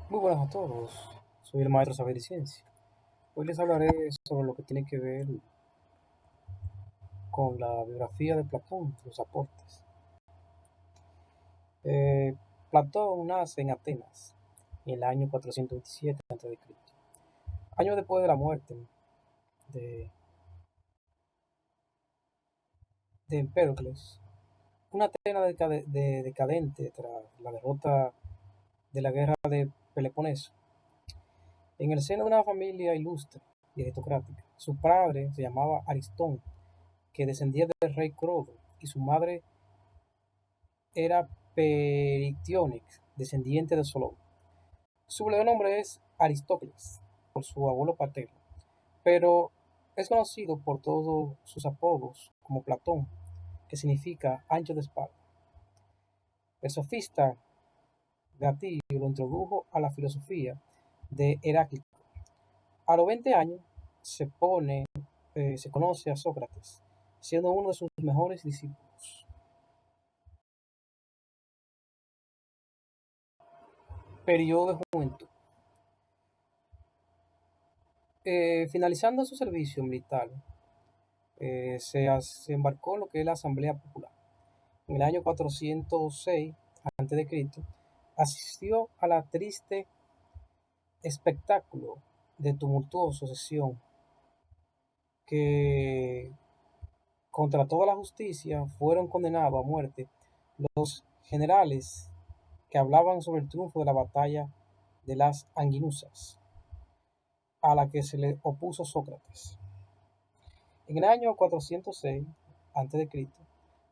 Muy buenas a todos, soy el maestro Saber y Ciencia. Hoy les hablaré sobre lo que tiene que ver con la biografía de Platón, sus aportes. Eh, Platón nace en Atenas en el año 427 a.C., años después de la muerte de, de Empédocles, una Atenas decadente tras la derrota de la guerra de Peloponeso, en el seno de una familia ilustre y aristocrática. Su padre se llamaba Aristón, que descendía del rey Crodo, y su madre era Perictiones, descendiente de Solón. Su verdadero nombre es Aristócles, por su abuelo paterno, pero es conocido por todos sus apodos como Platón, que significa ancho de espalda. El sofista Gatillo lo introdujo a la filosofía de Heráclito. A los 20 años se conoce a Sócrates, siendo uno de sus mejores discípulos. Periodo de juventud. Finalizando su servicio militar, se embarcó en lo que es la Asamblea Popular. En el año 406 a.C., asistió a la triste espectáculo de tumultuosa sesión que, contra toda la justicia, fueron condenados a muerte los generales que hablaban sobre el triunfo de la batalla de las Anginusas, a la que se le opuso Sócrates. En el año 406 a.C.,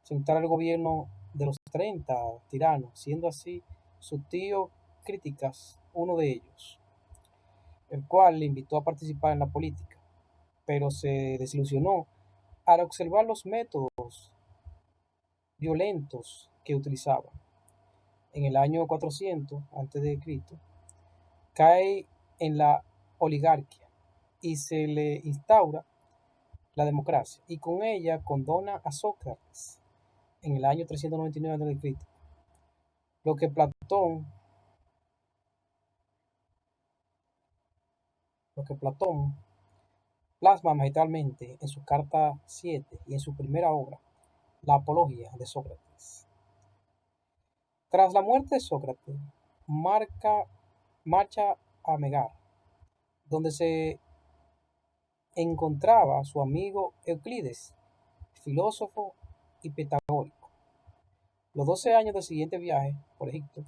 se instala el gobierno de los 30 tiranos, siendo así su tío Críticas uno de ellos, el cual le invitó a participar en la política, pero se desilusionó al observar los métodos violentos que utilizaba. En el año 400 a.C., cae en la oligarquía y se le instaura la democracia, y con ella condona a Sócrates en el año 399 a.C. Lo que Platón, lo que Platón plasma magistralmente en su carta 7 y en su primera obra, La Apología de Sócrates. Tras la muerte de Sócrates, marcha a Megar, donde se encontraba su amigo Euclides, filósofo y pitagórico. Los 12 años del siguiente viaje por Egipto,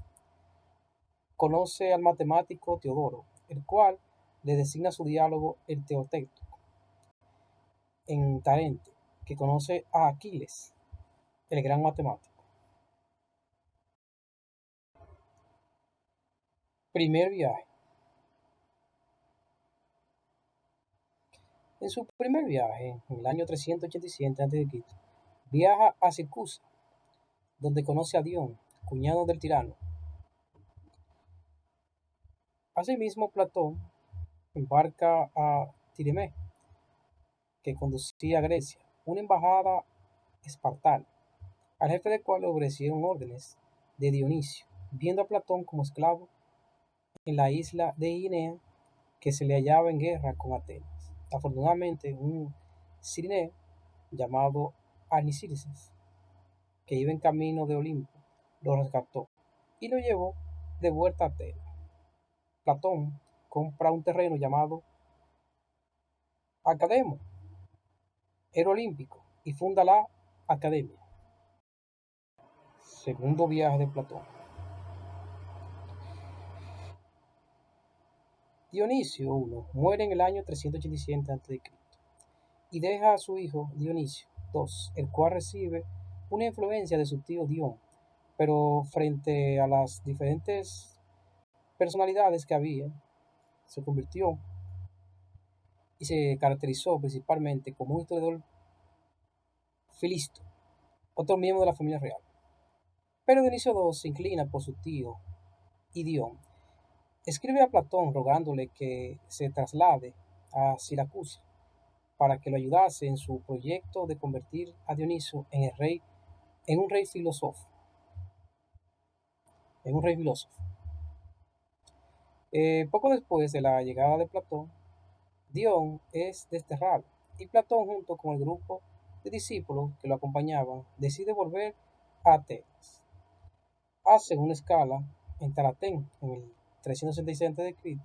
conoce al matemático Teodoro, el cual le designa su diálogo el Teoteto en Tarente, que conoce a Aquiles, el gran matemático. Primer viaje. En su primer viaje, en el año 387 a.C., viaja a Siracusa, donde conoce a Dion, cuñado del tirano. Asimismo, Platón embarca a Tiremé, que conducía a Grecia, una embajada espartana, al jefe del cual le obedecieron órdenes de Dionisio, viendo a Platón como esclavo en la isla de Guinea, que se le hallaba en guerra con Atenas. Afortunadamente, un cirineo llamado Anisirces, que iba en camino de Olimpo, lo rescató y lo llevó de vuelta a Atenas. Platón compra un terreno llamado Academo, héroe olímpico, y funda la Academia. Segundo viaje de Platón. Dionisio I muere en el año 387 a.C. y deja a su hijo Dionisio II, el cual recibe una influencia de su tío Dion, pero frente a las diferentes personalidades que había, se convirtió y se caracterizó principalmente como un historiador filisto, otro miembro de la familia real. Pero Dionisio II se inclina por su tío y Dion. Escribe a Platón rogándole que se traslade a Siracusa para que lo ayudase en su proyecto de convertir a Dioniso en un rey filósofo, en un rey filósofo. Poco después de la llegada de Platón, Dion es desterrado y Platón, junto con el grupo de discípulos que lo acompañaban, decide volver a Atenas. Hacen una escala en Taratén en el 366 a.C.,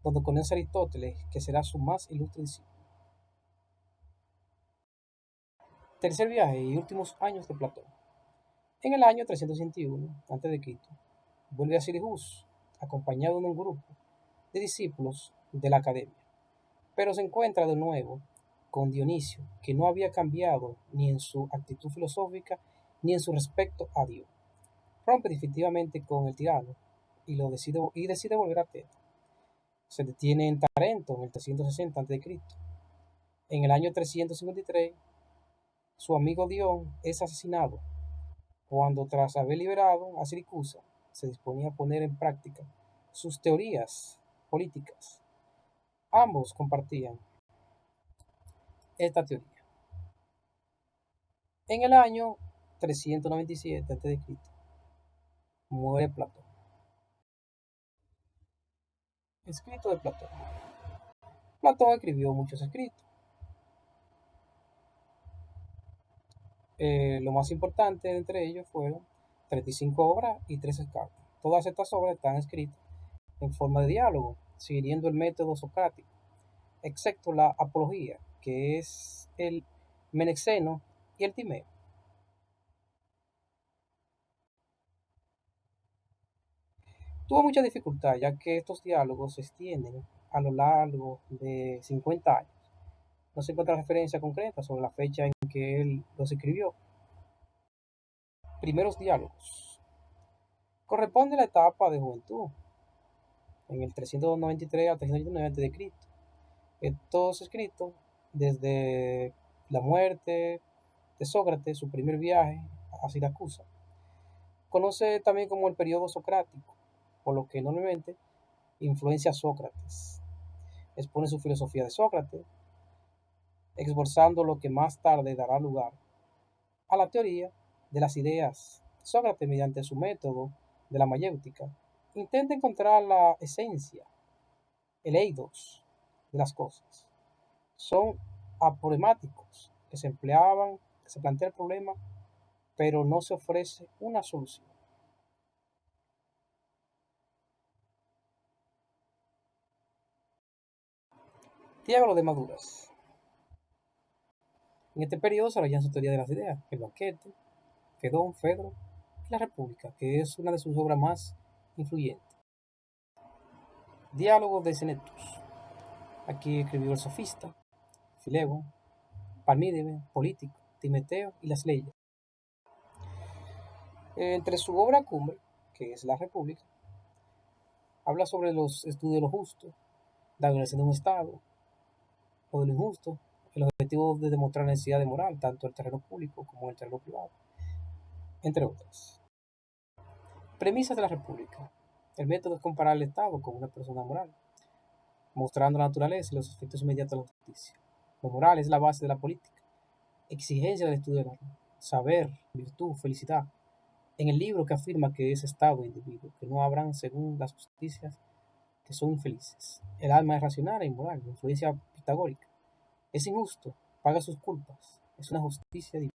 donde conoce a Aristóteles, que será su más ilustre discípulo. Tercer viaje y últimos años de Platón. En el año 361 a.C., vuelve a Siricus, acompañado de un grupo de discípulos de la academia, pero se encuentra de nuevo con Dionisio, que no había cambiado ni en su actitud filosófica ni en su respecto a Dios. Rompe definitivamente con el tirano y decide volver a Atenas. Se detiene en Tarento en el 360 a.C. En el año 353, su amigo Dion es asesinado, cuando tras haber liberado a Siracusa, se disponía a poner en práctica sus teorías políticas. Ambos compartían esta teoría. En el año 397 a.C., muere Platón. Escrito de Platón. Platón escribió muchos escritos. Lo más importante entre ellos fueron 35 obras y 13 cartas. Todas estas obras están escritas en forma de diálogo, siguiendo el método socrático, excepto la apología, que es el menexeno y el timeo. Tuvo mucha dificultad, ya que estos diálogos se extienden a lo largo de 50 años. No se encuentra referencia concreta sobre la fecha en que él los escribió. Primeros diálogos. Corresponde a la etapa de juventud, en el 393 a 389 a.C. Estos escritos desde la muerte de Sócrates, su primer viaje a Siracusa. Conoce también como el periodo socrático, por lo que enormemente influencia a Sócrates. Expone su filosofía de Sócrates, esborzando lo que más tarde dará lugar a la teoría de las ideas. Sócrates, mediante su método de la mayéutica, intenta encontrar la esencia, el eidos de las cosas. Son aporemáticos, que se plantea el problema, pero no se ofrece una solución. Diálogo de Maduras. En este periodo se desarrollan su teoría de las ideas, el banquete, Fedón, Fedro y la República, que es una de sus obras más influyentes. Diálogo de Cenetus. Aquí escribió el sofista, Filebo, Parmídeme, Político, Timeteo y las leyes. Entre su obra cumbre, que es la República, habla sobre los estudios de lo justo, la organización de un Estado, o de lo injusto, el objetivo de demostrar necesidad de moral, tanto en el terreno público como en el terreno privado, entre otras. Premisas de la República. El método es comparar el Estado con una persona moral, mostrando la naturaleza y los efectos inmediatos de la justicia. Lo moral es la base de la política. Exigencia del estudio del alma. Saber, virtud, felicidad. En el libro que afirma que es Estado e individuo, que no habrán según las justicias que son infelices. El alma es racional e inmoral, influencia pitagórica. Es injusto, paga sus culpas. Es una justicia divina.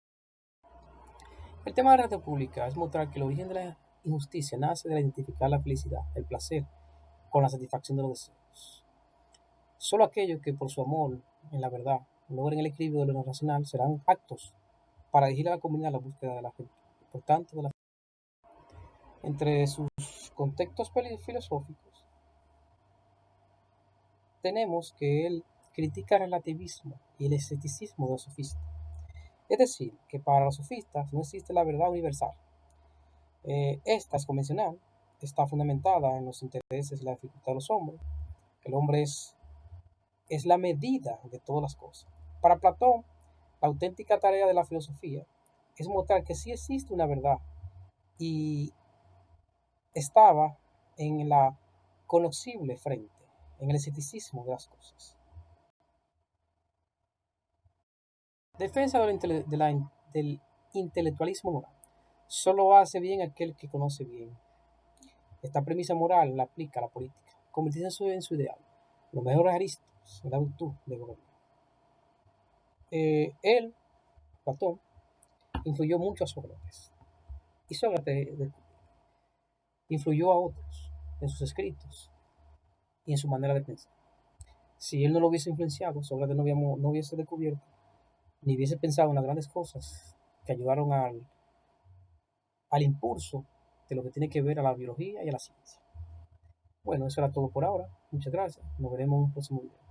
El tema de la República es mostrar que el origen de la injusticia nace de identificar la felicidad, el placer, con la satisfacción de los deseos. Solo aquellos que por su amor en la verdad logren el equilibrio de lo racional serán actos para dirigir a la comunidad a la búsqueda de la gente. Por tanto, entre sus contextos filosóficos tenemos que él critica el relativismo y el escepticismo de los sofistas. Es decir, que para los sofistas no existe la verdad universal. Esta es convencional, está fundamentada en los intereses y la dificultad de los hombres. El hombre es la medida de todas las cosas. Para Platón, la auténtica tarea de la filosofía es mostrar que sí existe una verdad y estaba en la conocible frente, en el escepticismo de las cosas. Defensa del intelectualismo moral. Solo hace bien aquel que conoce bien. Esta premisa moral la aplica a la política. convertirse en su ideal. Los mejores aristos en la virtud de gobernar. Él, Platón, influyó mucho a Sócrates. Y Sócrates influyó a otros en sus escritos y en su manera de pensar. Si él no lo hubiese influenciado, Sócrates no hubiese descubierto ni hubiese pensado en las grandes cosas que ayudaron al impulso de lo que tiene que ver a la biología y a la ciencia. Bueno, eso era todo por ahora. Muchas gracias. Nos veremos en un próximo video.